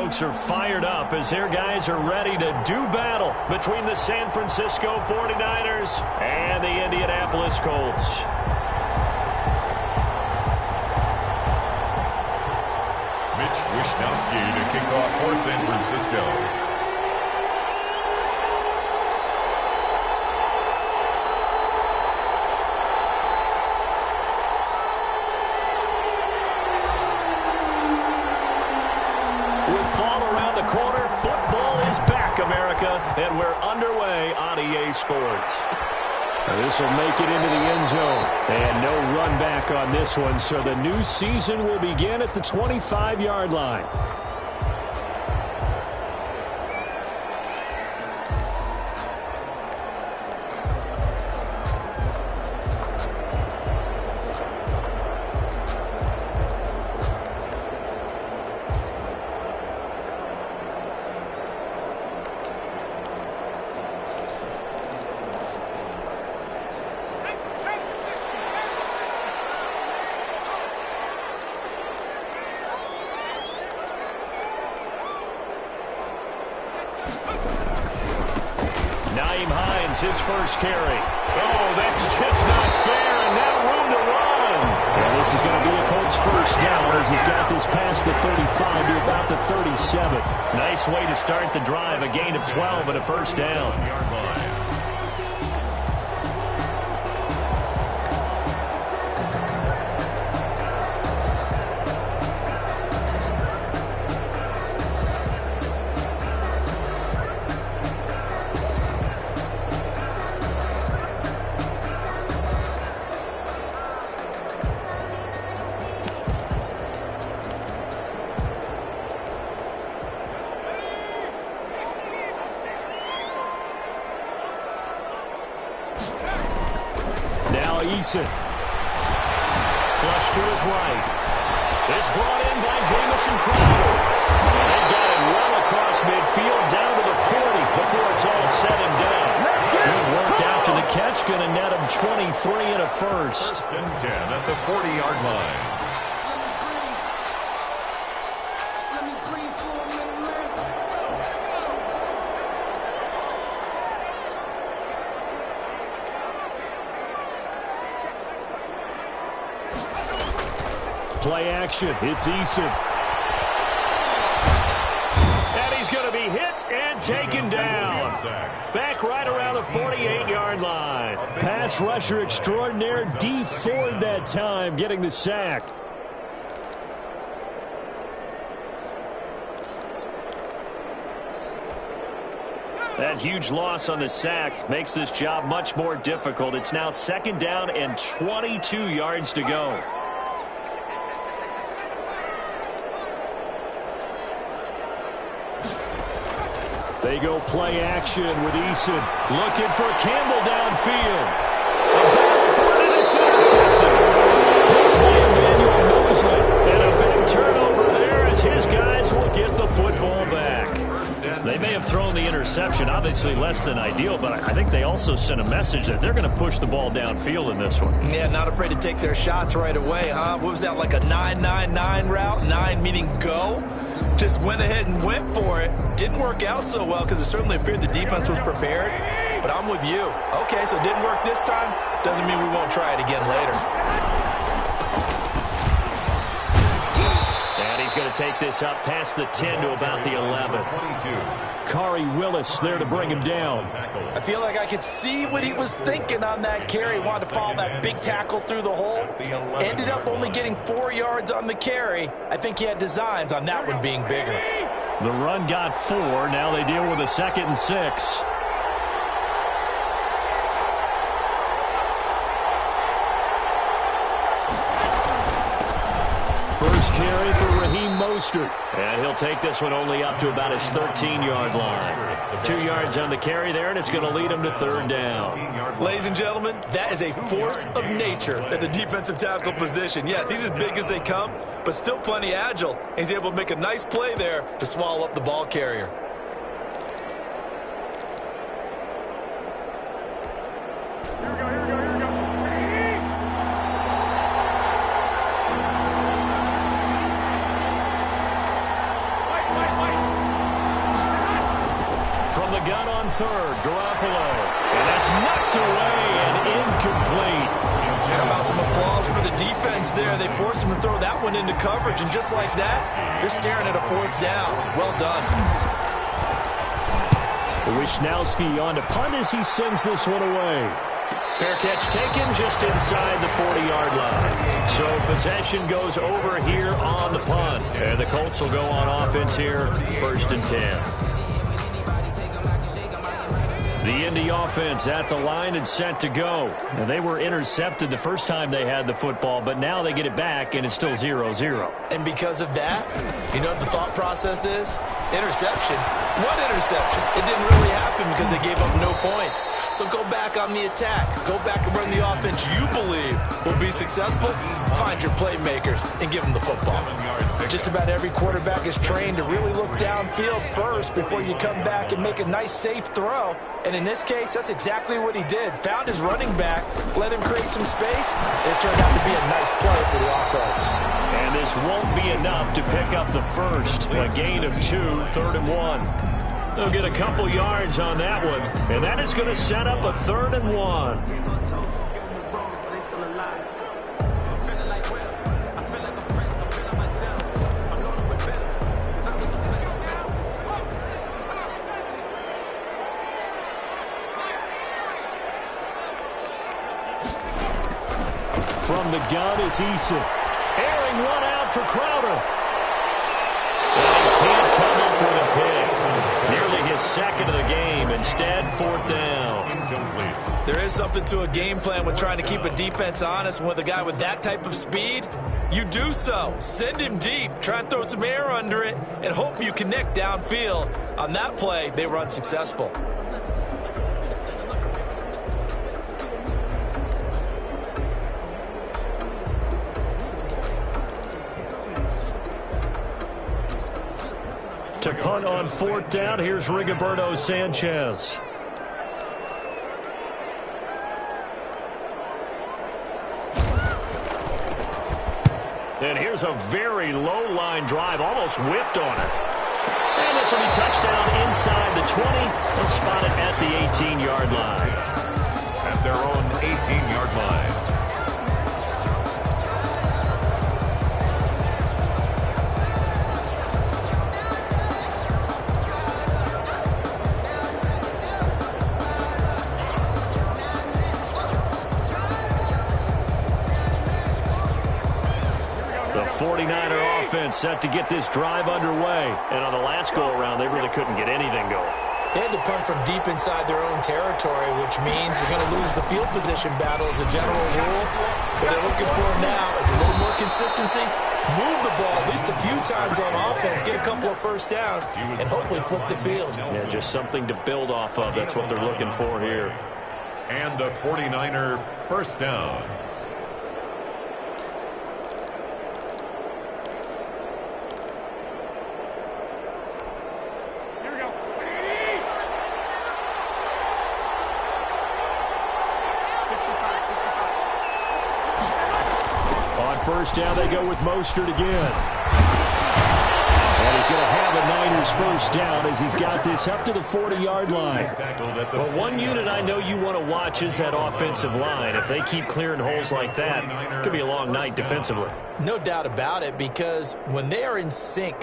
folks are fired up as their guys are ready to do battle between the San Francisco 49ers and the Indianapolis Colts. Mitch Wishnowsky to kick off for San Francisco. America, and we're underway on EA Sports. This will make it into the end zone, and no run back on this one, so the new season will begin at the 25-yard line. His first carry. Oh, that's just not fair, and now room to run. And this is going to be a Colts first down as he's got this past the 35 to about the 37. Nice way to start the drive, a gain of 12 and a first down. Eason. Flush to his right. It's brought in by Jamison Crowder. They got it well across midfield down to the 40 before it's all said and done. Good work after the catch. Going to net him 23 and a first. 1st and 10 at the 40-yard line. Play action. It's Eason. And he's going to be hit and taken down. Back right around the 48-yard line. Pass rusher extraordinaire D. Ford that time getting the sack. That huge loss on the sack makes this job much more difficult. It's now 2nd down and 22 yards to go. They go play action with Eason. Looking for Campbell downfield. A battle for it, and it's intercepted. Picked by Emmanuel Mosley. And a big turnover there as his guys will get the football back. They may have thrown the interception, obviously less than ideal, but I think they also sent a message that they're going to push the ball downfield in this one. Yeah, not afraid to take their shots right away, huh? What was that, like a 9-9-9 route? 9 meaning go? Just went ahead and went for it. Didn't work out so well because it certainly appeared the defense was prepared. But I'm with you. Okay, so it didn't work this time. Doesn't mean we won't try it again later. And he's going to take this up past the 10 to about the 11. Kari Willis there to bring him down. I feel like I could see what he was thinking on that carry. He wanted to follow that big tackle through the hole. Ended up only getting 4 yards on the carry. I think he had designs on that one being bigger. The run got 4. Now they deal with a 2nd and 6. First carry for Raheem Mostert. And he'll take this one only up to about his 13-yard line. 2 yards on the carry there, and it's going to lead him to 3rd down. Ladies and gentlemen, that is a force of nature at the defensive tackle position. Yes, he's as big as they come, but still plenty agile. He's able to make a nice play there to swallow up the ball carrier. gun on third. Garoppolo. And that's knocked away and incomplete. How about some applause for the defense there? They forced him to throw that one into coverage, and just like that, they're staring at a fourth down. Well done. Wishnowski on to punt as he sends this one away. Fair catch taken just inside the 40-yard line. So possession goes over here on the punt. And the Colts will go on offense here, 1st and 10. The Indy offense at the line and set to go. And they were intercepted the first time they had the football, but now they get it back, and it's still 0-0. And because of that, you know what the thought process is? Interception. What interception? It didn't really happen because they gave up no points. So go back on the attack. Go back and run the offense you believe will be successful. Find your playmakers and give them the football. Just about every quarterback is trained to really look downfield first before you come back and make a nice, safe throw. And in this case, that's exactly what he did. Found his running back, let him create some space, and it turned out to be a nice play for the offense. And this won't be enough to pick up the first. A gain of 2, 3rd and 1. They'll get a couple yards on that one, and that is going to set up a 3rd and 1. From the gun is Eason. Airing one out for Crowder. And he can't come up with a pick. Nearly his second of the game. Instead, 4th down. Incomplete. There is something to a game plan with trying to keep a defense honest. With a guy with that type of speed, you do so. Send him deep. Try and throw some air under it and hope you connect downfield. On that play, they were unsuccessful. To punt on 4th down, here's Rigoberto Sanchez. And here's a very low line drive, almost whiffed on it. And this will be touchdown inside the 20. They'll spot it at the 18-yard line. At their own 18-yard line. The 49er offense set to get this drive underway. And on the last go-around, they really couldn't get anything going. They had to punt from deep inside their own territory, which means you're going to lose the field position battle as a general rule. What they're looking for now is a little more consistency, move the ball at least a few times on offense, get a couple of first downs, and hopefully flip the field. Yeah, just something to build off of. That's what they're looking for here. And the 49er first down. First down, they go with Mostert again. And he's going to have a Niners first down as he's got this up to the 40-yard line. Well, one unit I know you want to watch is that offensive line. If they keep clearing holes like that, it could be a long night defensively. No doubt about it, because when they are in sync,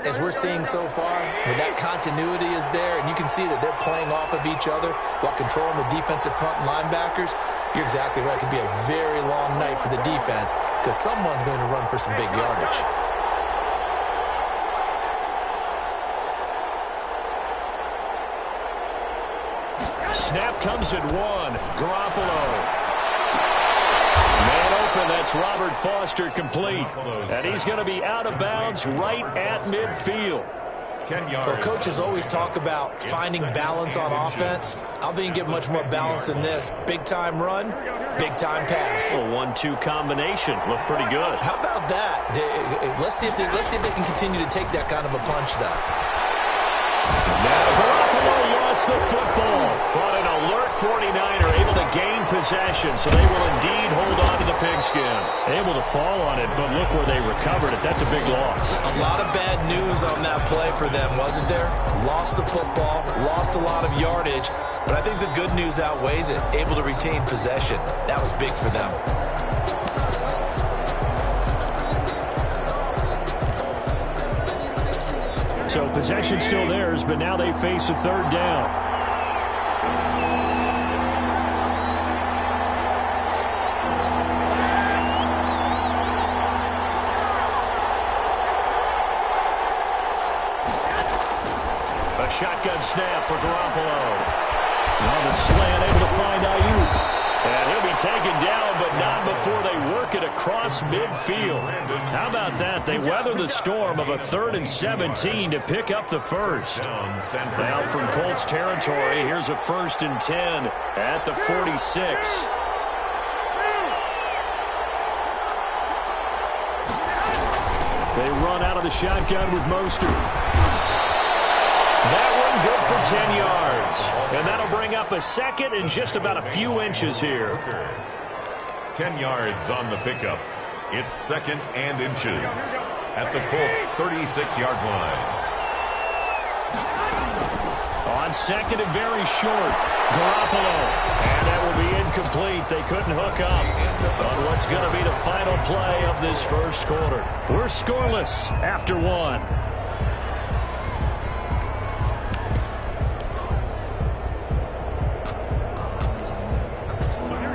as we're seeing so far, when that continuity is there, and you can see that they're playing off of each other while controlling the defensive front linebackers, you're exactly right. It could be a very long night for the defense because someone's going to run for some big yardage. Snap comes at 1. Garoppolo. Man open, that's Robert Foster complete. And he's going to be out of bounds right at midfield. 10 yards. Well, coaches always talk about finding balance on offense. I don't think you get much more balance than this. Big-time run, big-time pass. A 1-2 combination. Looked pretty good. How about that? Let's see if they can continue to take that kind of a punch, though. Now Garoppolo lost the football. But an alert 49er able to gain possession, so they will indeed hold on to the pigskin. Able to fall on it, but look where they recovered it. That's a big loss. A lot of bad news on that play for them, wasn't there? Lost the football, lost a lot of yardage, but I think the good news outweighs it. Able to retain possession. That was big for them. So possession still theirs, but now they face a third down. A shotgun snap for Garoppolo. Now the slant able to find Ayuk. And he'll be taken down, but not before they work it across midfield. How about that? They weather the storm of a 3rd and 17 to pick up the first. Now from Colts territory, here's a 1st and 10 at the 46. They run out of the shotgun with Mostert. That one good for 10 yards. And that'll bring up a 2nd and just about a few inches here. 10 yards on the pickup. It's 2nd and inches at the Colts' 36-yard line. On 2nd and very short, Garoppolo. And that will be incomplete. They couldn't hook up on what's going to be the final play of this first quarter. We're scoreless after 1.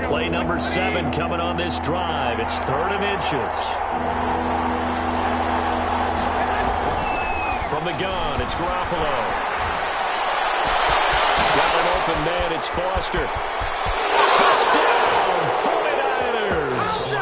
Play number 7 coming on this drive. It's 3rd and inches. From the gun, it's Garoppolo. Got an open man, it's Foster. Touchdown, 49ers!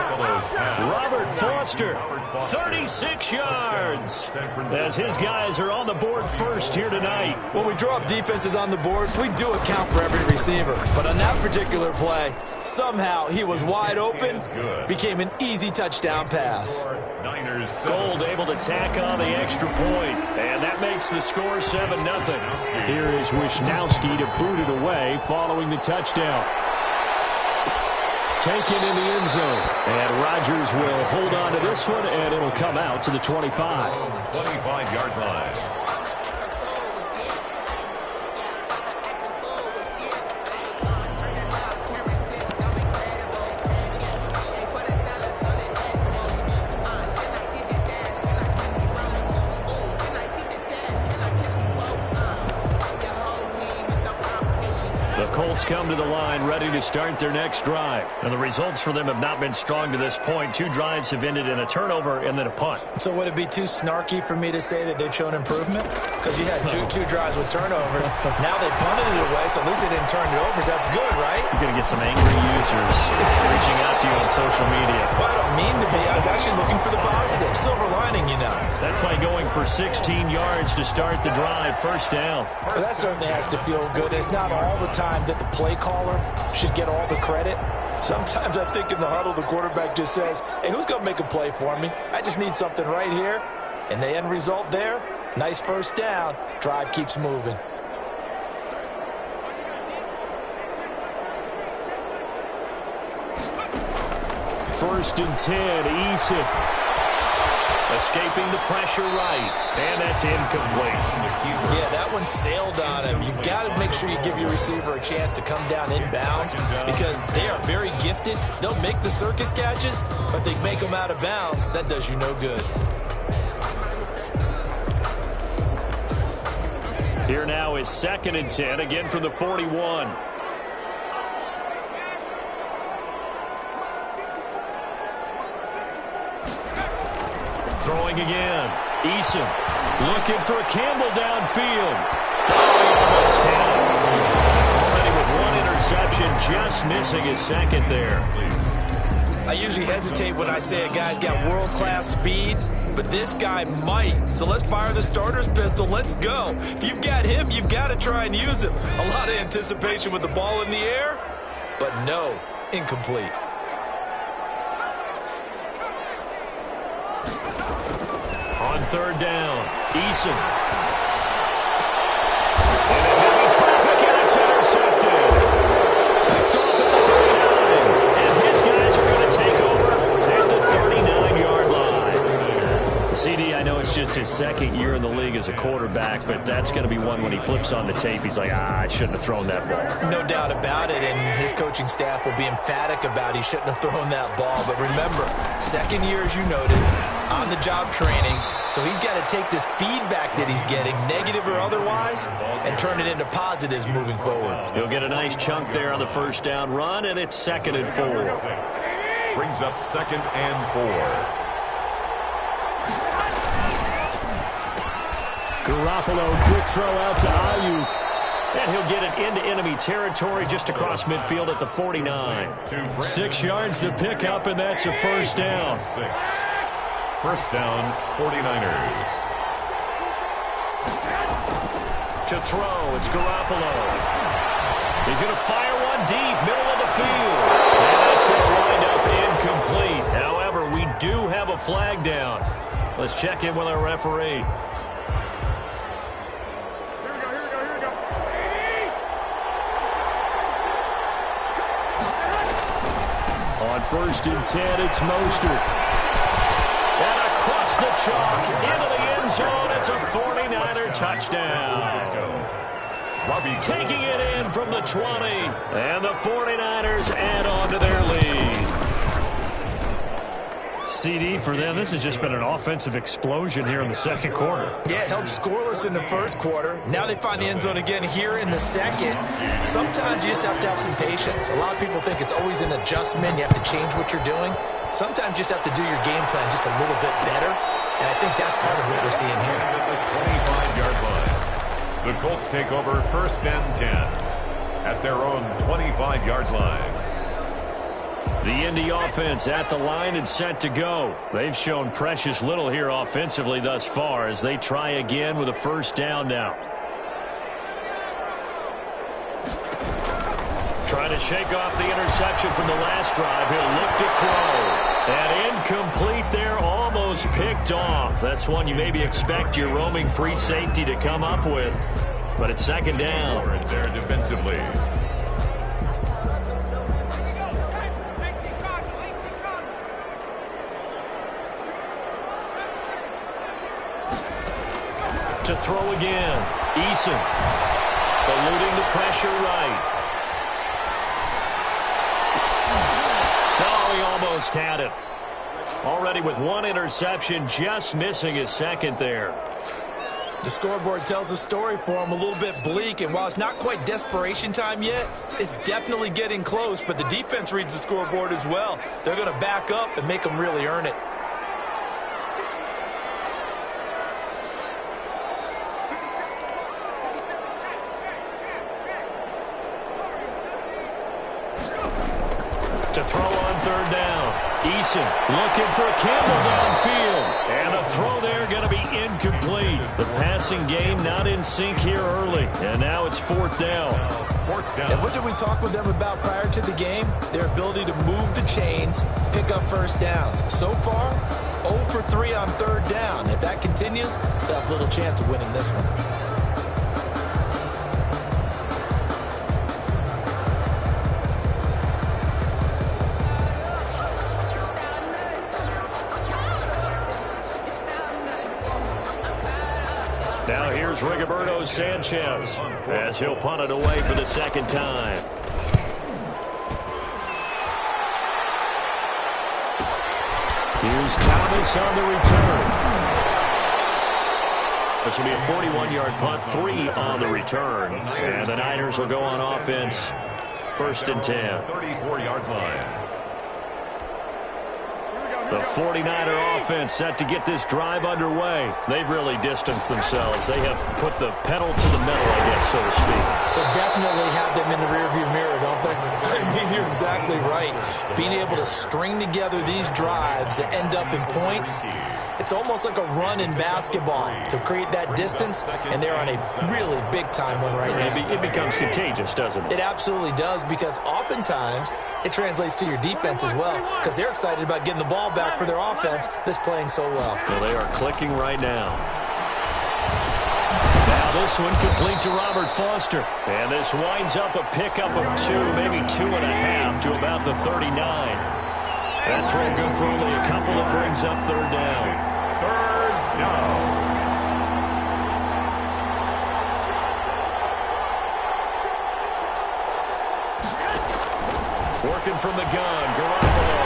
Robert Foster, 36 yards. As his guys are on the board first here tonight. When we draw up defenses on the board, we do account for every receiver. But on that particular play, somehow he was wide open, became an easy touchdown pass. Gold able to tack on the extra point, and that makes the score 7-0. Here is Wishnowski to boot it away following the touchdown. Taken in the end zone, and Rodgers will hold on to this one, and it'll come out to the 25. 25-yard line. Colts come to the line ready to start their next drive. And the results for them have not been strong to this point. 2 drives have ended in a turnover and then a punt. So would it be too snarky for me to say that they've shown improvement? Because you had two drives with turnovers. Now they punted it away, so at least they didn't turn it over. That's good, right? You're going to get some angry users reaching out to you on social media. Well, I don't mean to be. I was actually looking for the positive. Silver lining, you know. That play going for 16 yards to start the drive. First down. Well, that certainly has to feel good. It's not all the time that the play caller should get all the credit. Sometimes I think in the huddle the quarterback just says, hey, who's going to make a play for me? I just need something right here. And the end result there, nice first down. Drive keeps moving. First and 10, Eason. Escaping the pressure right, and that's incomplete. Yeah, that one sailed on him. You've got to make sure you give your receiver a chance to come down inbounds because they are very gifted. They'll make the circus catches, but they make them out of bounds. That does you no good. Here now is 2nd and 10, again from the 41. Throwing again. Eason looking for a Campbell downfield. Almost had it. Already with 1 interception, just missing his 2nd there. I usually hesitate when I say a guy's got world-class speed, but this guy might. So let's fire the starter's pistol. Let's go. If you've got him, you've got to try and use him. A lot of anticipation with the ball in the air, but no, incomplete. On 3rd down, Eason. And a heavy traffic just his second year in the league as a quarterback, but that's going to be one when he flips on the tape. He's like, I shouldn't have thrown that ball. No doubt about it, and his coaching staff will be emphatic about he shouldn't have thrown that ball. But remember, second year, as you noted, on-the-job training, so he's got to take this feedback that he's getting, negative or otherwise, and turn it into positives moving forward. He'll get a nice chunk there on the first down run, and it's 2nd and 4. Brings up 2nd and 4. Garoppolo, quick throw out to Ayuk. And he'll get it into enemy territory just across midfield at the 49. 6 yards the pickup, and that's a first down. First down, 49ers. To throw, it's Garoppolo. He's going to fire one deep, middle of the field. And that's going to wind up incomplete. However, we do have a flag down. Let's check in with our referee. On 1st and 10, it's Mostert. And across the chalk, into the end zone, it's a 49er touchdown. Taking it in from the 20, and the 49ers add on to their lead. CD for them, this has just been an offensive explosion here in the second quarter. Yeah, held scoreless in the first quarter. Now they find the end zone again here in the second. Sometimes you just have to have some patience. A lot of people think it's always an adjustment. You have to change what you're doing. Sometimes you just have to do your game plan just a little bit better. And I think that's part of what we're seeing here. At the 25-yard line. The Colts take over 1st and 10 at their own 25-yard line. The Indy offense at the line and set to go. They've shown precious little here offensively thus far as they try again with a first down now. Trying to shake off the interception from the last drive. He'll look to throw. And incomplete there, almost picked off. That's one you maybe expect your roaming free safety to come up with. But it's 2nd down. Forward there defensively. To throw again. Eason eluding the pressure right. Oh, he almost had it. Already with one interception, just missing his second there. The scoreboard tells a story for him, a little bit bleak, and while it's not quite desperation time yet, it's definitely getting close, but the defense reads the scoreboard as well. They're going to back up and make them really earn it. To throw on 3rd down. Eason looking for Campbell downfield. And the throw there going to be incomplete. The passing game not in sync here early. And now it's 4th down. And what did we talk with them about prior to the game? Their ability to move the chains, pick up first downs. So far, 0 for 3 on 3rd down. If that continues, they'll have little chance of winning this one. Now here's Rigoberto Sanchez as he'll punt it away for the 2nd time. Here's Thomas on the return. This will be a 41-yard punt, 3 on the return. And the Niners will go on offense, 1st and 10. 34-yard line. The 49er offense set to get this drive underway. They've really distanced themselves. They have put the pedal to the metal, I guess, so to speak. So definitely have them in the rearview mirror, don't they? I mean, you're exactly right. Being able to string together these drives that end up in points, it's almost like a run in basketball to create that distance, and they're on a really big-time one right now. It becomes contagious, doesn't it? It absolutely does, because oftentimes it translates to your defense as well, because they're excited about getting the ball back for their offense that's playing so well. Well, they are clicking right now. Now this one complete to Robert Foster. And this winds up a pickup of 2, maybe 2.5 to about the 39. That throw good for only a couple. It brings up 3rd down. 3rd down. working from the gun. Garoppolo.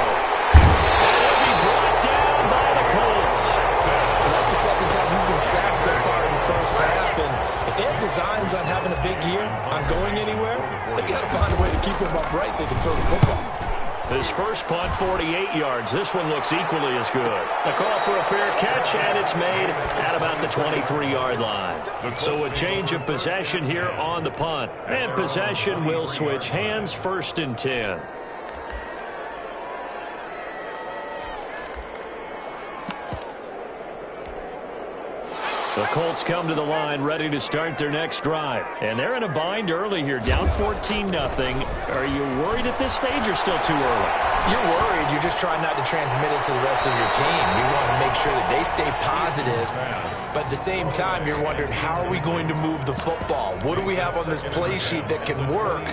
And he'll be brought down by the Colts. Well, that's the second time he's been sacked so far in the first half. And if they have designs on having a big year, on going anywhere, they've got to find a way to keep him upright so he can throw the football. His first punt, 48 yards. This one looks equally as good. A call for a fair catch, and it's made at about the 23-yard line. So a change of possession here on the punt. And possession will switch hands, 1st and 10. The Colts come to the line ready to start their next drive. And they're in a bind early here, down 14-0. Are you worried at this stage or still too early? You're worried. You're just trying not to transmit it to the rest of your team. You want to make sure that they stay positive. But at the same time, you're wondering, how are we going to move the football? What do we have on this play sheet that can work?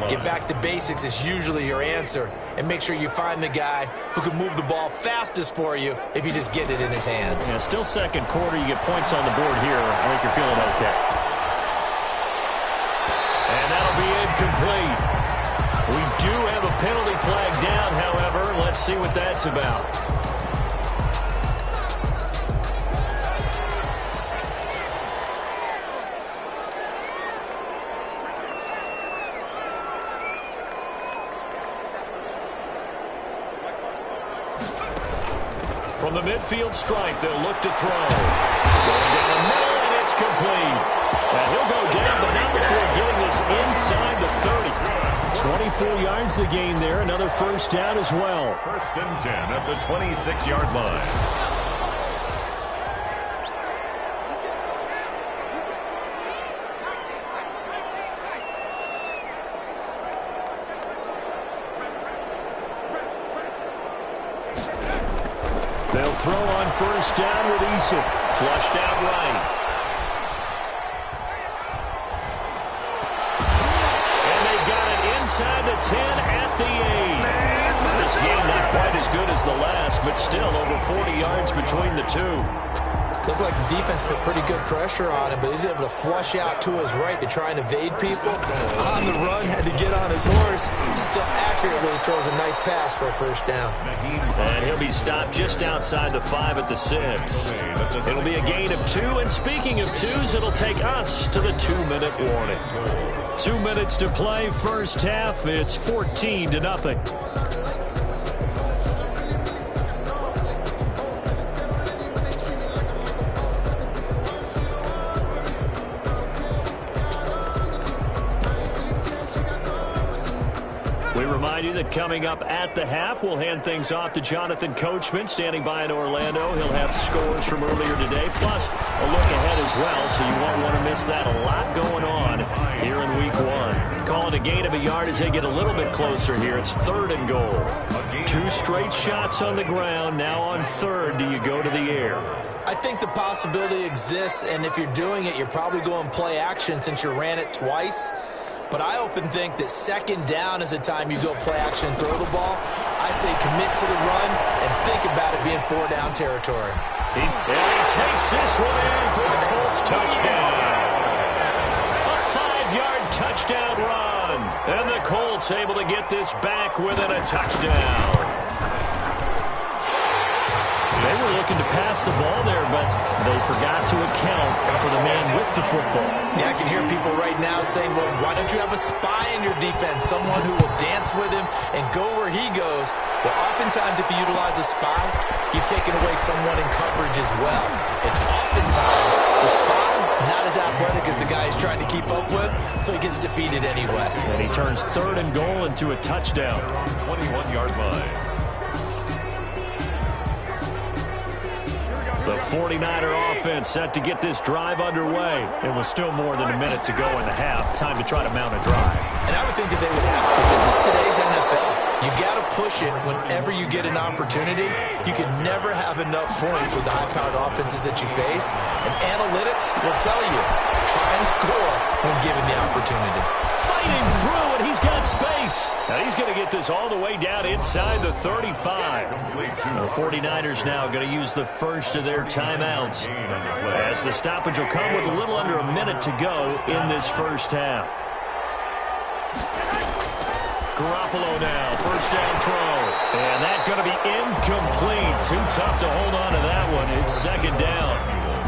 Get back to basics is usually your answer. And make sure you find the guy who can move the ball fastest for you if you just get it in his hands. Yeah, still second quarter. You get points on the board here. I think you're feeling okay. And that'll be incomplete. We do have a penalty flag down, however. Let's see what that's about. From the midfield stripe, they'll look to throw. Going down the middle, and it's complete. And he'll go down, but not before getting this inside the 30. 24 yards to gain there. Another first down as well. 1st and 10 at the 26-yard line. They'll throw on first down with Eason. Flushed out right. And they got it inside the 10 at the 8. This game not quite as good as the last, but still over 40 yards between the two. Looked like the defense put pretty good pressure on him, but he's able to flush out to his right to try and evade people. On the run, had to get on his horse. Still accurately throws a nice pass for a first down. And he'll be stopped just outside the 5 at the 6. It'll be a gain of 2, and speaking of 2s, it'll take us to the 2-minute warning. 2 minutes to play, first half. It's 14-0. Remind you that coming up at the half, we'll hand things off to Jonathan Coachman, standing by in Orlando. He'll have scores from earlier today, plus a look ahead as well, so you won't want to miss that. A lot going on here in Week 1. Calling a gain of a yard as they get a little bit closer here. It's 3rd and goal. 2 straight shots on the ground. Now on 3rd, do you go to the air? I think the possibility exists, and if you're doing it, you're probably going play action since you ran it twice. But I often think that 2nd down is a time you go play action and throw the ball. I say commit to the run and think about it being 4-down territory. He takes this one in for the Colts touchdown. A 5-yard touchdown run. And the Colts able to get this back within a touchdown. They were looking to pass the ball there, but they forgot to account for the man with the football. Yeah, I can hear people right now saying, well, why don't you have a spy in your defense, someone who will dance with him and go where he goes? Well, oftentimes if you utilize a spy, you've taken away someone in coverage as well. And oftentimes the spy, not as athletic as the guy he's trying to keep up with, so he gets defeated anyway. And he turns 3rd and goal into a touchdown. 21-yard line. The 49er offense set to get this drive underway. It was still more than a minute to go in the half. Time to try to mount a drive. And I would think that they would have to. This is today's NFL. You got to push it whenever you get an opportunity. You can never have enough points with the high-powered offenses that you face. And analytics will tell you, try and score when given the opportunity. Fighting through, and he's got space. Now he's going to get this all the way down inside the 35. The 49ers now going to use the first of their timeouts, as the stoppage will come with a little under a minute to go in this first half. Garoppolo now, first down throw. And that's going to be incomplete. Too tough to hold on to that one. It's second down.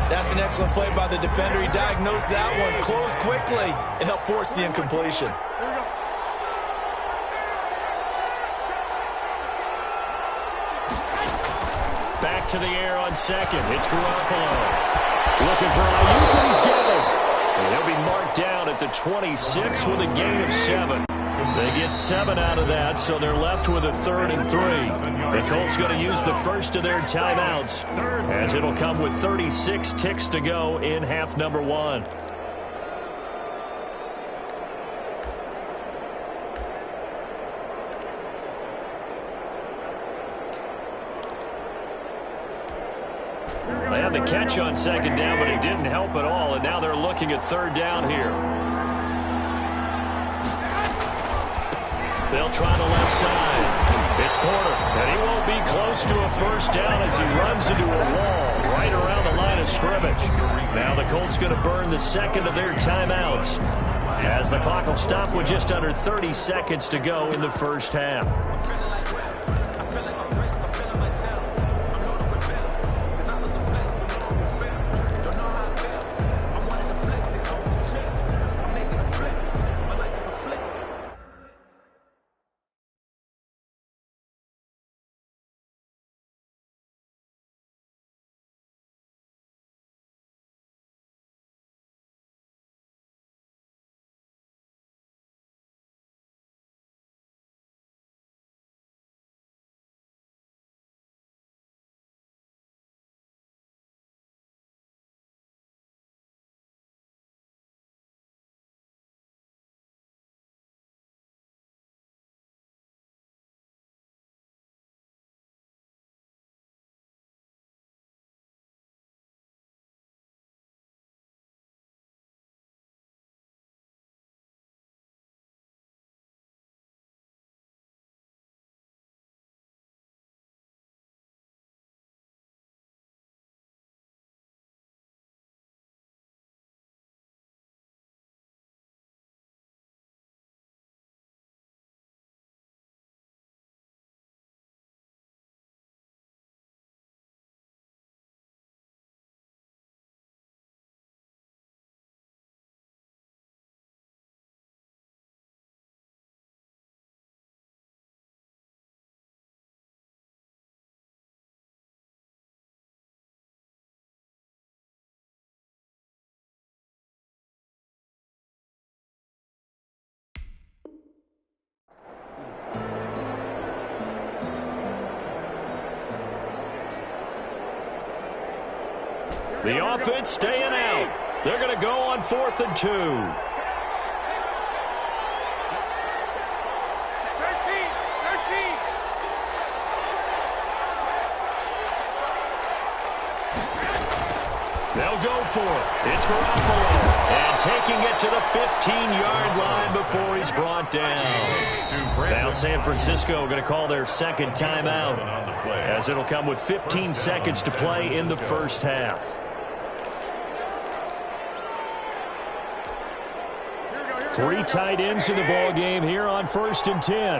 That's an excellent play by the defender. He diagnosed that one, closed quickly, and helped force the incompletion. Back to the air on second. It's Garoppolo. Looking for Ayuk, and he's got him. And he'll be marked down at the 26 with a gain of 7. They get 7 out of that, so they're left with a 3rd and 3. The Colts going to use the first of their timeouts, as it'll come with 36 ticks to go in half number 1. They had the catch on second down, but it didn't help at all, and now they're looking at 3rd down here. They'll try the left side. It's Porter, and he won't be close to a first down as he runs into a wall right around the line of scrimmage. Now the Colts going to burn the second of their timeouts, as the clock will stop with just under 30 seconds to go in the first half. The offense staying out. They're going to go on 4th and 2. They'll go for it. It's Garoppolo. And taking it to the 15-yard line before he's brought down. Now San Francisco going to call their second timeout, as it'll come with 15 seconds to play in the first half. 3 tight ends in the ball game here on 1st and 10.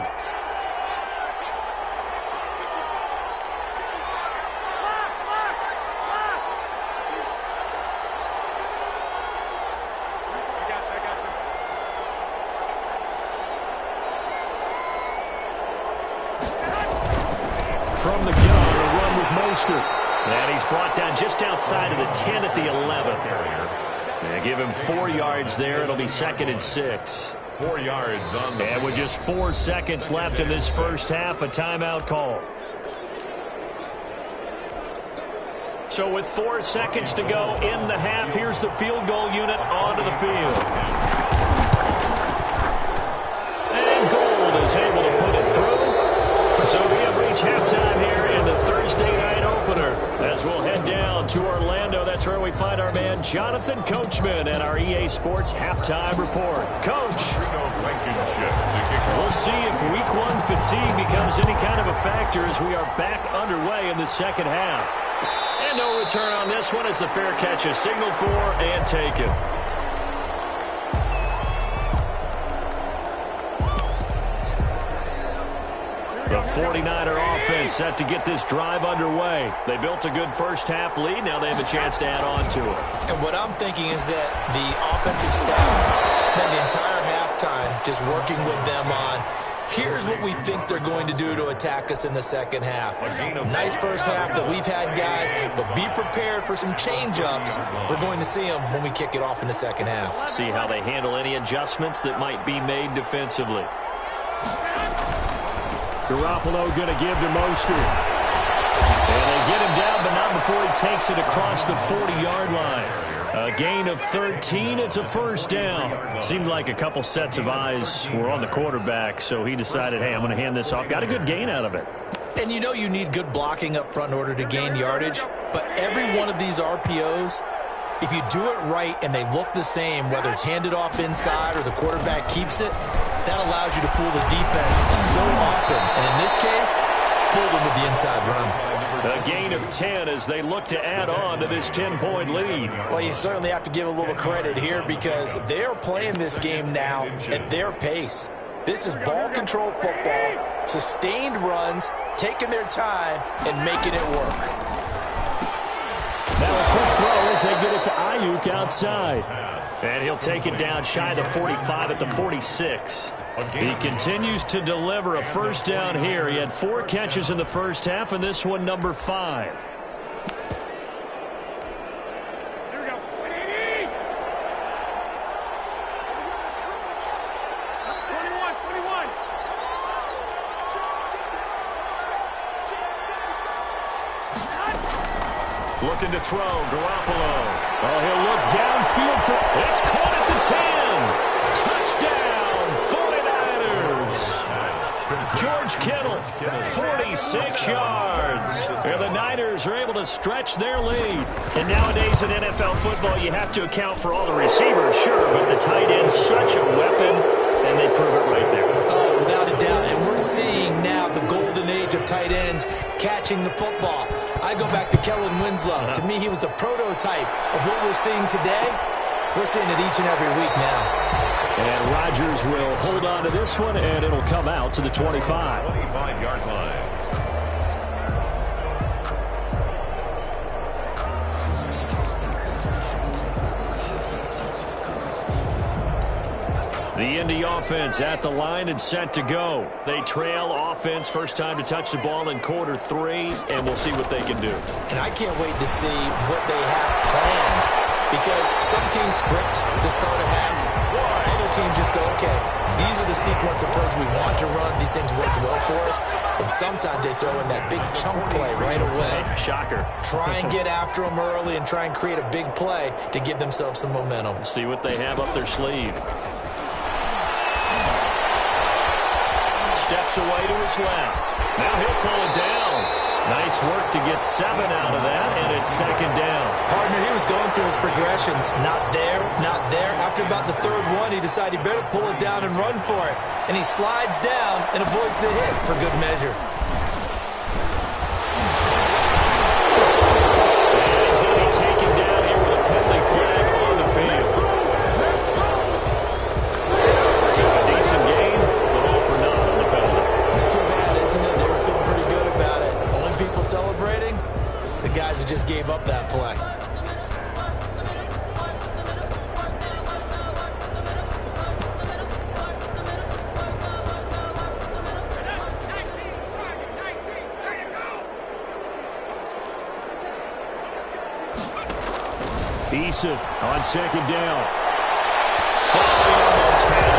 From the gun, a run with Mostert. And he's brought down just outside of the 10 at the 11. They give him 4 yards there. It'll be 2nd and 6. 4 yards on the... And with just 4 seconds left in this first half, a timeout call. So with 4 seconds to go in the half, here's the field goal unit onto the field. And Gold is able to put it through. So we have reached halftime here in the Thursday night opener, as we'll head down to Orlando. That's where we find our man Jonathan Coachman and our EA Sports halftime report. Coach, we'll see if week 1 fatigue becomes any kind of a factor as we are back underway in the second half. And no return on this one as the fair catch is signaled for and taken. 49er offense set to get this drive underway. They built a good first-half lead. Now they have a chance to add on to it. And what I'm thinking is that the offensive staff spent the entire halftime just working with them on, here's what we think they're going to do to attack us in the second half. Nice first half that we've had, guys, but be prepared for some change-ups. We're going to see them when we kick it off in the second half. See how they handle any adjustments that might be made defensively. Garoppolo going to give to Mostert. And they get him down, but not before he takes it across the 40-yard line. A gain of 13. It's a first down. Seemed like a couple sets of eyes were on the quarterback, so he decided, hey, I'm going to hand this off. Got a good gain out of it. And you know you need good blocking up front in order to gain yardage, but every one of these RPOs, if you do it right and they look the same, whether it's handed off inside or the quarterback keeps it, that allows you to fool the defense so often. And in this case, fooled them with the inside run. A gain of 10 as they look to add on to this 10-point lead. Well, you certainly have to give a little credit here because they're playing this game now at their pace. This is ball control football, sustained runs, taking their time, and making it work. Now a quick throw as they get it to Ayuk outside. And he'll take it down shy of the 45 at the 46. He continues to deliver a first down here. He had 4 catches in the first half, and this one number 5. Here we go. Looking to throw, Garoppolo. Oh, he'll look downfield for it's caught at the 10. Touchdown, 49ers. George Kittle, 46 yards. And the Niners are able to stretch their lead. And nowadays in NFL football, you have to account for all the receivers, sure, but the tight end's such a weapon, and they prove it right there. Oh, without a doubt. And we're seeing now the golden age of tight ends catching the football. I go back to Kellen Winslow. To me, he was the prototype of what we're seeing today. We're seeing it each and every week now. And Rodgers will hold on to this one, and it'll come out to the 25. 25-yard line. The Indy offense at the line and set to go. They trail offense, first time to touch the ball in quarter 3, and we'll see what they can do. And I can't wait to see what they have planned, because some teams script to start a half. Other teams just go, okay, these are the sequence of plays we want to run. These things worked well for us. And sometimes they throw in that big chunk play right away. Shocker. Try and get after them early and try and create a big play to give themselves some momentum. See what they have up their sleeve. Steps away to his left. Now he'll pull it down. Nice work to get 7 out of that, and it's second down. Partner, he was going through his progressions. Not there, not there. After about the third one, he decided he better pull it down and run for it. And he slides down and avoids the hit for good measure. And he's going to be taken down here with a penalty flag on the field. So a decent gain, but all for naught on the penalty. It's too bad, isn't it? They were feeling pretty good about it. Only people celebrating, the guys who just gave up that play. Eason on second down. Oh, he almost had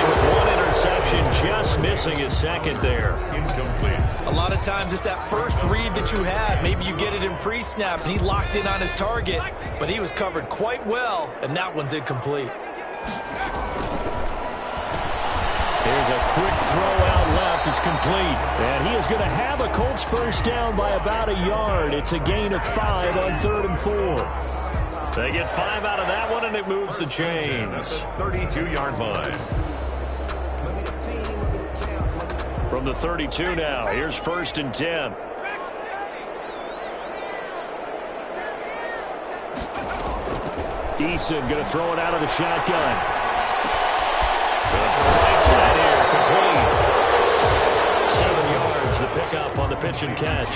it. With one interception, just missing his second there. Incomplete. A lot of times it's that first read that you have. Maybe you get it in pre-snap, and he locked in on his target, but he was covered quite well, and that one's incomplete. Here's a quick throw out left. It's complete. And he is going to have a Colts first down by about a yard. It's a gain of 5 on 3rd and 4. They get 5 out of that one, and it moves the chains. 32-yard line. From the 32 now, here's 1st and 10. Eason going to throw it out of the shotgun. Goes for the right side here, complete. pickup on the pitch and catch.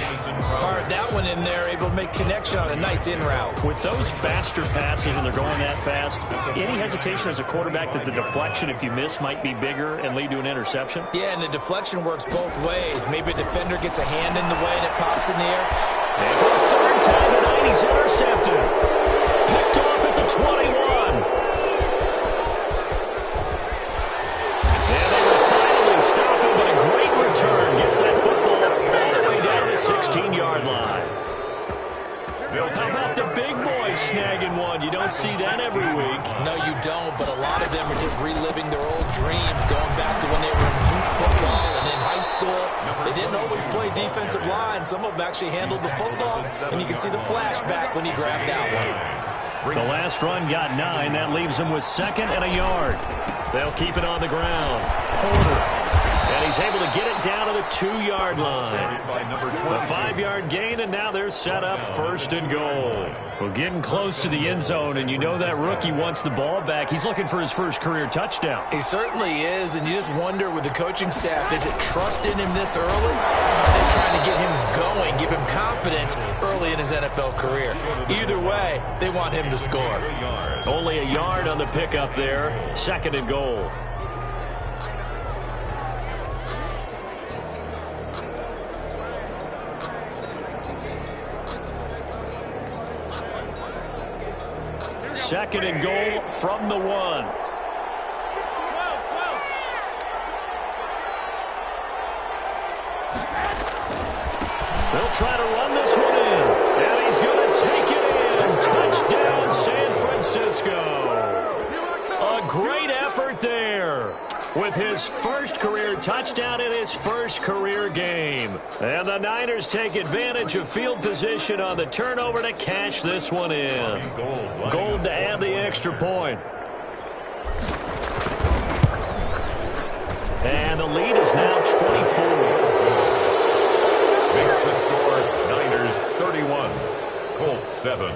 Fired that one in there, able to make connection on a nice in route. With those faster passes when they're going that fast, any hesitation as a quarterback that the deflection, if you miss, might be bigger and lead to an interception? Yeah, and the deflection works both ways. Maybe a defender gets a hand in the way and it pops in the air. And for a third time tonight, he's intercepted. Picked off at the 21. And they will finally stop him, but a great return gets that football all the way down to the 16-yard line. How about the big boys snagging one? You don't see that every week. No, you don't, but a lot of them are just reliving their old dreams, going back to when they were in youth football and in high school. They didn't always play defensive line. Some of them actually handled the football, and you can see the flashback when he grabbed that one. The last run got 9. That leaves him with 2nd and a yard. They'll keep it on the ground. Porter. And he's able to get it down to the 2-yard line. A 5-yard gain, and now they're set up 1st and goal. Well, getting close to the end zone, and you know that rookie wants the ball back. He's looking for his first career touchdown. He certainly is, and you just wonder with the coaching staff, is it trust in him this early? Are they trying to get him going, give him confidence early in his NFL career? Either way, they want him to score. Only a yard on the pickup there. 2nd and goal. Second and goal from the 1. They'll try to run this one in. And he's going to take it in. Touchdown, San Francisco. A great effort there with his first career touchdown in his first career game. And the Niners take advantage of field position on the turnover to cash this one in. Gold to add the extra point. And the lead is now 24. Makes the score Niners 31, Colts 7.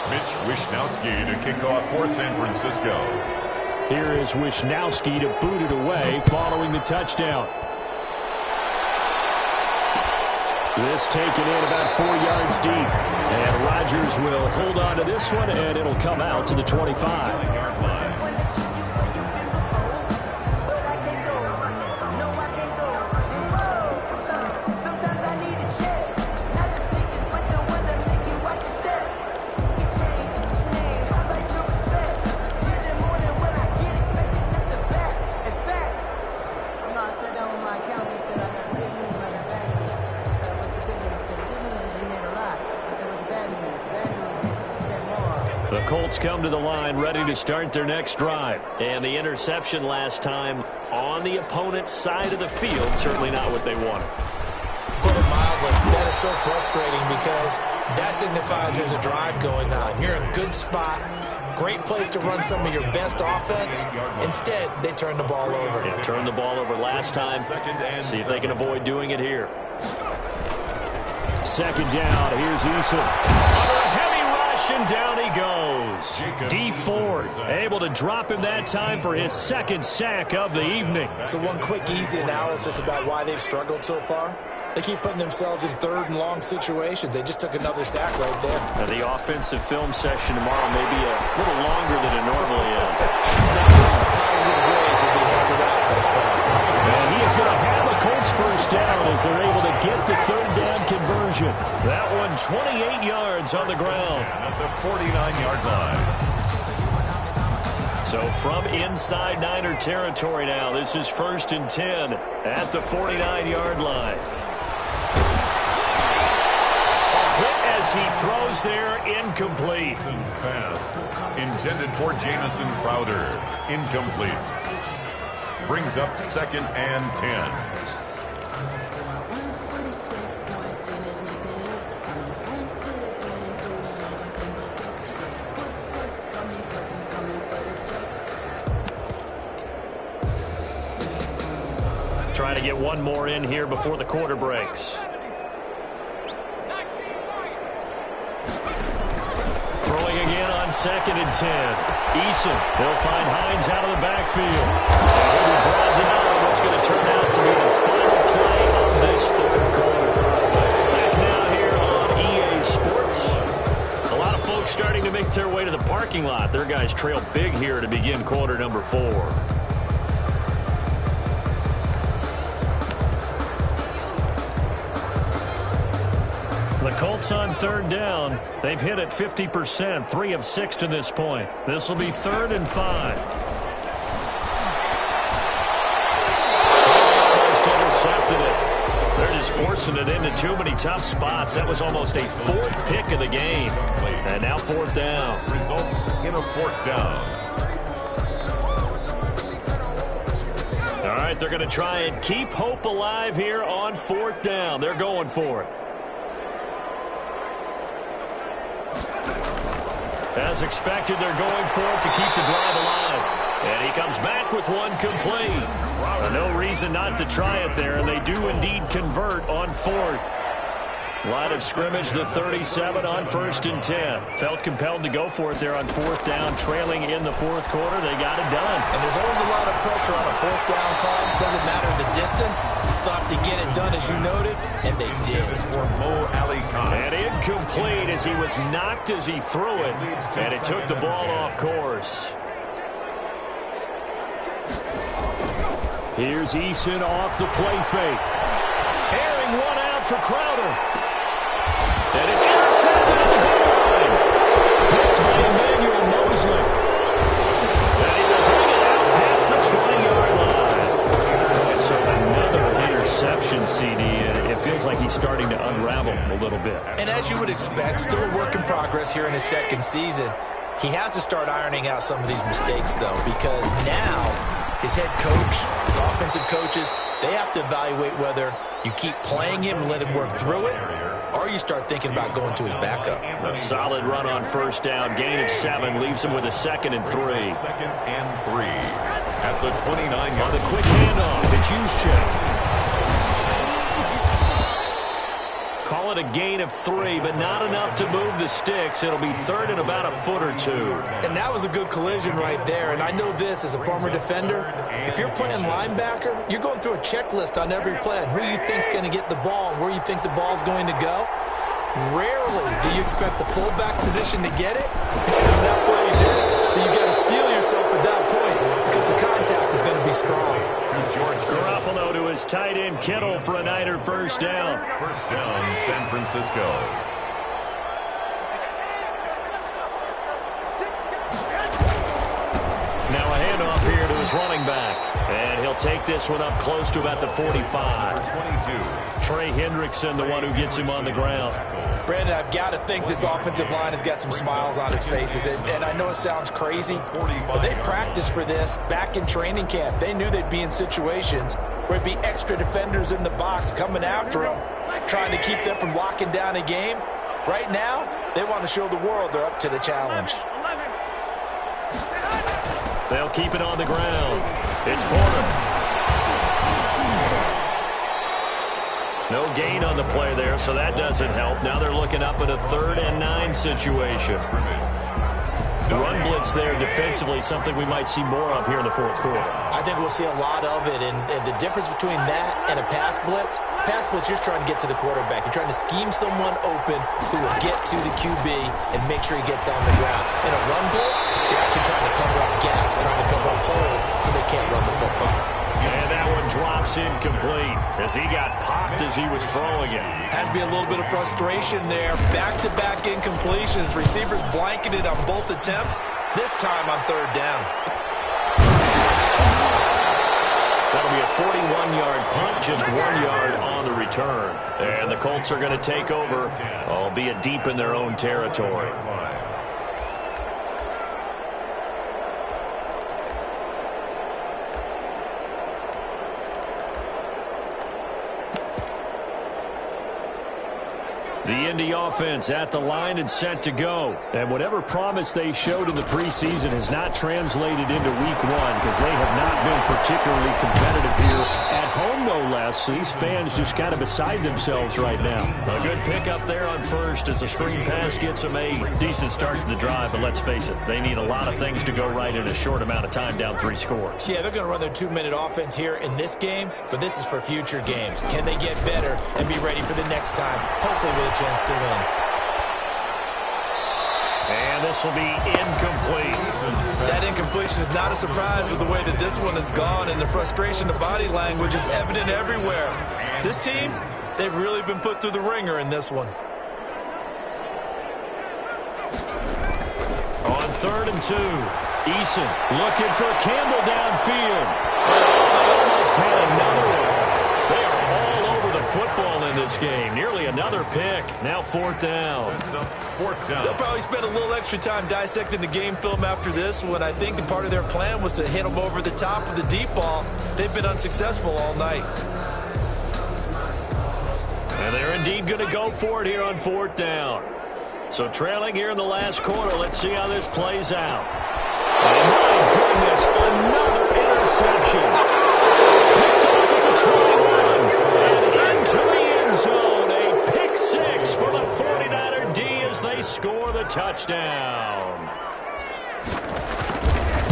Mitch Wishnowsky to kick off for San Francisco. Here is Wishnowsky to boot it away following the touchdown. This taken in about 4 yards deep. And Rodgers will hold on to this one, and it'll come out to the 25. Colts come to the line ready to start their next drive. And the interception last time on the opponent's side of the field, certainly not what they wanted. Put it mildly, that is so frustrating because that signifies there's a drive going on. You're in a good spot, great place to run some of your best offense. Instead, they turn the ball over. Yeah, turned the ball over last time. See if they can avoid doing it here. 2nd down, here's Eason. And down he goes. D Ford able to drop him that time for his 2nd sack of the evening. So one quick, easy analysis about why they've struggled so far. They keep putting themselves in 3rd and long situations. They just took another sack right there. Now, the offensive film session tomorrow may be a little longer than it normally is. Positive grades will be handed out thus far. And he is going to have a Colts first down as they're able to get the 3rd down conversion. That one 28 yards on the ground. At the 49-yard line. So from inside Niner territory now, this is 1st and 10 at the 49-yard line. A hit as he throws there, incomplete. Pass intended for Jamison Crowder. Incomplete. Brings up 2nd and 10. Trying to get one more in here before the quarter breaks. on 2nd and 10. Eason, he'll find Hines out of the backfield. And he'll be brought down what's going to turn out to be the final play of this third quarter. Back now here on EA Sports. A lot of folks starting to make their way to the parking lot. Their guys trail big here to begin quarter number 4. The Colts on 3rd down. They've hit it 50%, 3 of 6 to this point. This will be 3rd and 5. Almost intercepted it. They're just forcing it into too many tough spots. That was almost a 4th pick of the game. And now 4th down. Results in a 4th down. All right, they're going to try and keep hope alive here on 4th down. They're going for it. As expected, they're going for it to keep the drive alive. And he comes back with one complete. No reason not to try it there, and they do indeed convert on 4th. Line of scrimmage, the 37 on 1st and 10. Felt compelled to go for it there on 4th down, trailing in the 4th quarter. They got it done. And there's always a lot of pressure on a 4th down call. Doesn't matter the distance. Stop to get it done, as you noted, and they did. And incomplete as he was knocked as he threw it, and it took the ball off course. Here's Eason off the play fake. Airing one out for Crowder. And it's intercepted at the goal line. Picked by Emmanuel Mosley. And he will bring it out past the 20-yard line. And so another interception, CD. And it feels like he's starting to unravel a little bit. And as you would expect, still a work in progress here in his 2nd season. He has to start ironing out some of these mistakes, though, because now his head coach, his offensive coaches, they have to evaluate whether you keep playing him and let him work through it, or you start thinking about going to his backup. A solid run on 1st down. Gain of 7 leaves him with a 2nd and 3. 2nd and 3 at the 29-yard. On the quick handoff, it's Juszczyk. Call it a gain of 3, but not enough to move the sticks. It'll be 3rd and about a foot or 2. And that was a good collision right there. And I know this as a former defender. If you're playing linebacker, you're going through a checklist on every play on who you think's going to get the ball and where you think the ball's going to go. Rarely do you expect the fullback position to get it. And that play you did. So you got to steel yourself at that point because the contact is going to be strong. Garoppolo to his tight end Kittle for a Niner 1st down. 1st down, San Francisco. Now a handoff here to his running back. And he'll take this one up close to about the 45. 22. Trey Hendrickson, the one who gets him on the ground. Brandon, I've got to think this offensive line has got some smiles on its faces. And I know it sounds crazy, but they practiced for this back in training camp. They knew they'd be in situations where it'd be extra defenders in the box coming after them, trying to keep them from locking down a game. Right now, they want to show the world they're up to the challenge. They'll keep it on the ground. It's Porter. No gain on the play there, so that doesn't help. Now they're looking up at a 3rd and 9 situation. The run blitz there defensively, something we might see more of here in the 4th quarter. I think we'll see a lot of it, and the difference between that and a pass blitz, you're just trying to get to the quarterback. You're trying to scheme someone open who will get to the QB and make sure he gets on the ground. In a run blitz, you're actually trying to cover up gaps, trying to cover up holes so they can't run the football. And that one drops incomplete as he got popped as he was throwing it. Has to be a little bit of frustration there. Back-to-back incompletions. Receivers blanketed on both attempts, this time on 3rd down. That'll be a 41-yard punt, just 1 yard on the return. And the Colts are going to take over, albeit deep in their own territory. The Indy offense at the line and set to go. And whatever promise they showed in the preseason has not translated into week one because they have not been particularly competitive here at home, no less. So these fans just kind of beside themselves right now. A good pickup there on first as the screen pass gets them a decent start to the drive, but let's face it, they need a lot of things to go right in a short amount of time down 3 scores. Yeah, they're going to run their 2-minute offense here in this game, but this is for future games. Can they get better and be ready for the next time, hopefully with a chance to win? And this will be incomplete. That incompletion is not a surprise with the way that this one has gone, and the frustration, the body language is evident everywhere. This team, they've really been put through the ringer in this one. On 3rd and 2, Eason looking for Campbell downfield. They almost had another one. They are all over the football in this game. Nearly another pick. Now 4th down. They'll probably spend a little extra time dissecting the game film after this one. I think the part of their plan was to hit them over the top of the deep ball. They've been unsuccessful all night. And they're indeed going to go for it here on 4th down. So trailing here in the last quarter, let's see how this plays out. Oh, my goodness, another interception. Picked off at the 21 and into the end zone. A pick 6 for the 49er D as they score the touchdown.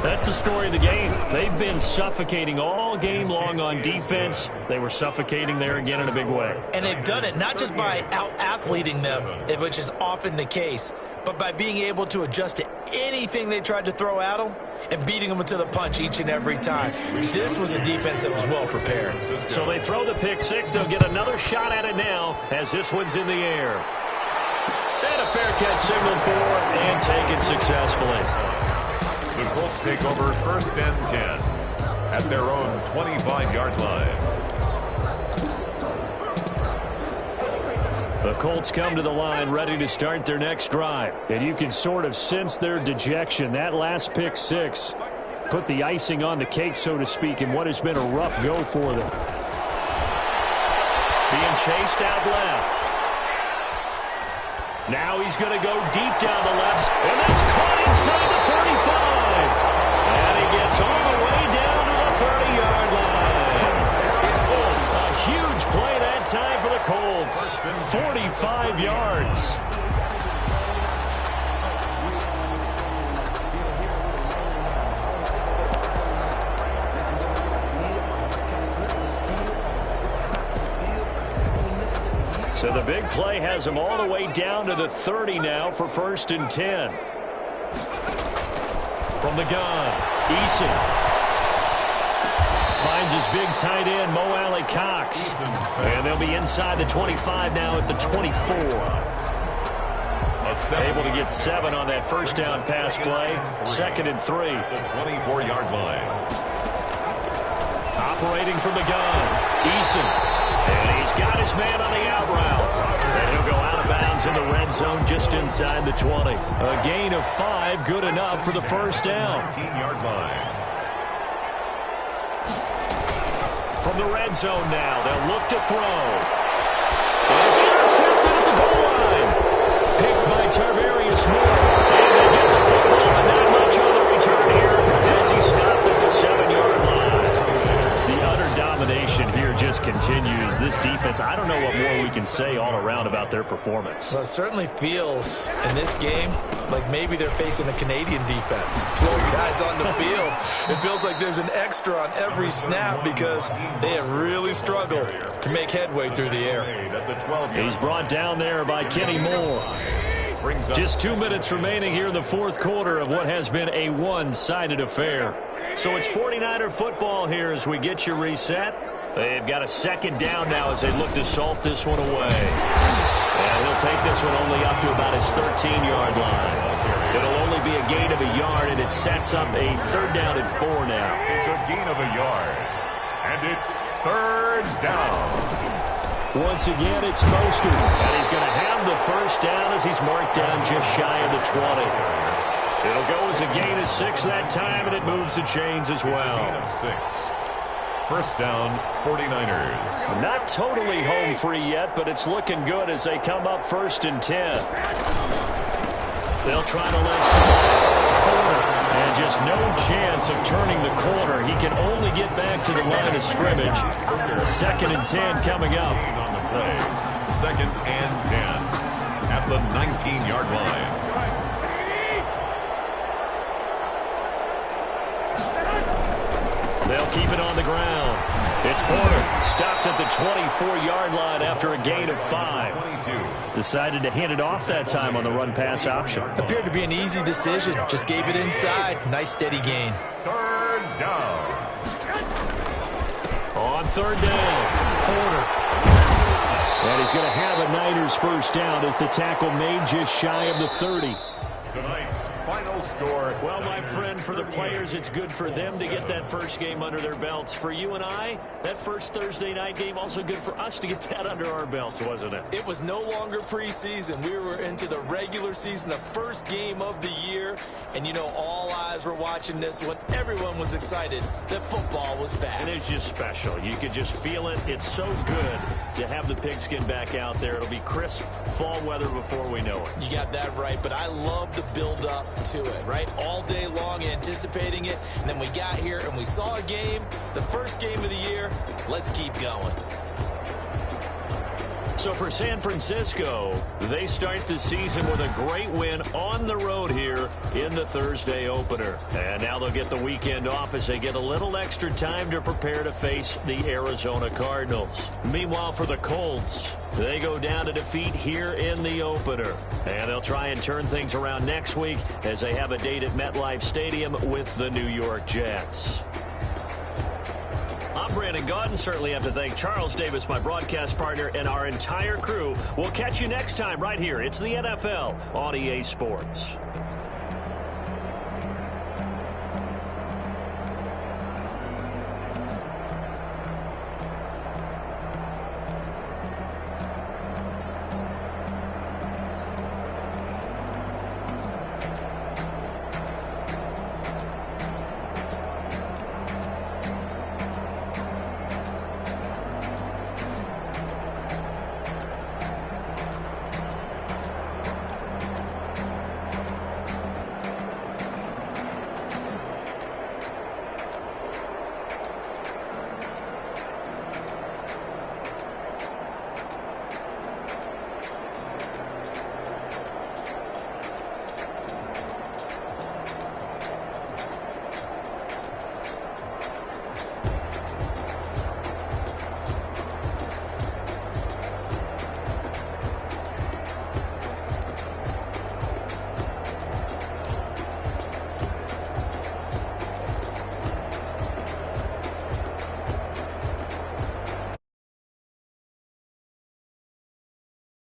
That's the story of the game. They've been suffocating all game long on defense. They were suffocating there again in a big way. And they've done it not just by out-athleting them, which is often the case, but by being able to adjust to anything they tried to throw at them and beating them to the punch each and every time. This was a defense that was well prepared. So they throw the pick 6. They'll get another shot at it now as this one's in the air. And a fair catch signaled for and taken successfully. The Colts take over 1st and 10 at their own 25-yard line. The Colts come to the line ready to start their next drive. And you can sort of sense their dejection. That last pick 6 put the icing on the cake, so to speak, in what has been a rough go for them. Being chased out left. Now he's going to go deep down the left, and that's caught inside the 35. And he gets all the way down to the 30-yard line. A huge play that time for the Colts. 45 yards. So the big play has him all the way down to the 30 now for 1st and 10. From the gun, Eason finds his big tight end, Mo Alley Cox. And they'll be inside the 25 now at the 24. Able to get 7 on that 1st down pass play. 2nd and 3. The 24-yard line. Operating from the gun, Eason. And he's got his man on the out route. And he'll go out of bounds in the red zone just inside the 20. A gain of 5, good enough for the 1st down. 19-yard line. From the red zone now, they'll look to throw. And it's intercepted at the goal line. Picked by Tarvarius Moore. And they get the football, but not much on the return here as he stopped at the 7-yard line. The utter domination here just continues. This defense, I don't know what more we can say all around about their performance. Well, it certainly feels in this game like maybe they're facing a Canadian defense. 12 guys on the field. It feels like there's an extra on every snap because they have really struggled to make headway through the air. He's brought down there by Kenny Moore. Just 2 minutes remaining here in the 4th quarter of what has been a one-sided affair. So it's 49er football here as we get you reset. They've got a 2nd down now as they look to salt this one away. And he'll take this one only up to about his 13-yard line. It'll only be a gain of a yard, and it sets up a 3rd down and 4 now. It's a gain of a yard, and it's 3rd down. Once again, it's Mostert, and he's going to have the 1st down as he's marked down just shy of the 20. It'll go as a gain of 6 that time, and it moves the chains as well. First down, 49ers. Not totally home free yet, but it's looking good as they come up 1st and 10. They'll try to let corner, and just no chance of turning the corner. He can only get back to the line of scrimmage. 2nd and 10 coming up. On the play, 2nd and 10 at the 19-yard line. They'll keep it on the ground. It's Porter, stopped at the 24-yard line after a gain of 5. 22. Decided to hand it off that time on the run-pass option. Appeared to be an easy decision. Just gave it inside. Nice steady gain. 3rd down. On 3rd down, Porter. And he's going to have a Niners first down as the tackle made just shy of the 30. Tonight's final score. Well, my friend, for the players, it's good for them to get that first game under their belts. For you and I, that first Thursday night game, also good for us to get that under our belts, wasn't it? It was no longer preseason. We were into the regular season, the first game of the year. And, you know, all eyes were watching this when everyone was excited that football was back. And it's just special. You could just feel it. It's so good to have the pigskin back out there. It'll be crisp fall weather before we know it. You got that right, but I love the build-up to it, right? All day long anticipating it, and then we got here and we saw a game, the first game of the year. Let's keep going. So for San Francisco, they start the season with a great win on the road here in the Thursday opener. And now they'll get the weekend off as they get a little extra time to prepare to face the Arizona Cardinals. Meanwhile, for the Colts, they go down to defeat here in the opener. And they'll try and turn things around next week as they have a date at MetLife Stadium with the New York Jets. I'm Brandon Gaudin. Certainly have to thank Charles Davis, my broadcast partner, and our entire crew. We'll catch you next time right here. It's the NFL on EA Sports.